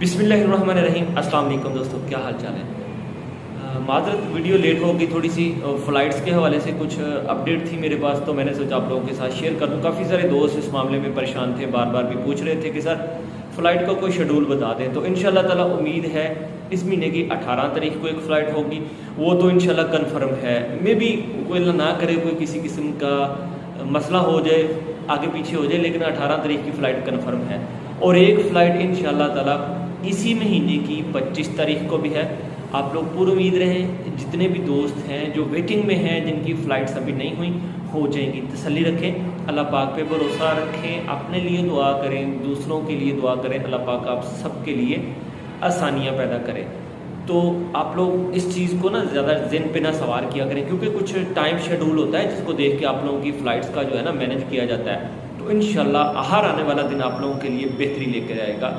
बिस्मिल्लाहिर्रहमानिर्रहीम। अस्सलाम वालेकुम दोस्तों, क्या हाल चाल है। मादरत वीडियो लेट हो गई थोड़ी सी। फ़्लाइट्स के हवाले से कुछ अपडेट थी मेरे पास, तो मैंने सोचा आप लोगों के साथ शेयर कर दूँ। काफ़ी सारे दोस्त इस मामले में परेशान थे, बार बार भी पूछ रहे थे कि सर फ़्लाइट का कोई शेड्यूल बता दें। तो इंशाल्लाह ताला उम्मीद है इस महीने की 18 तारीख को एक फ़्लाइट होगी, वो तो इंशाल्लाह कन्फर्म है। मे भी कोई अल्लाह ना करे कोई किसी किस्म का मसला हो जाए, आगे पीछे हो जाए, लेकिन 18 तारीख की फ़्लाइट कन्फर्म है। और एक फ़्लाइट इंशाल्लाह ताला इसी महीने की 25 तारीख को भी है। आप लोग पूरी उम्मीद रहें, जितने भी दोस्त हैं जो वेटिंग में हैं, जिनकी फ़्लाइट्स अभी नहीं हुई, हो जाएंगी। तसल्ली रखें, अल्लाह पाक पे भरोसा रखें, अपने लिए दुआ करें, दूसरों के लिए दुआ करें। अल्लाह पाक आप सबके लिए आसानियाँ पैदा करें। तो आप लोग इस चीज़ को ना ज़्यादा ज़हन पे ना सवार किया करें, क्योंकि कुछ टाइम शेड्यूल होता है जिसको देख के आप लोगों की फ़्लाइट्स का जो है ना मैनेज किया जाता है। तो इंशाल्लाह हर आने वाला दिन आप लोगों के लिए बेहतरी लेकर आएगा।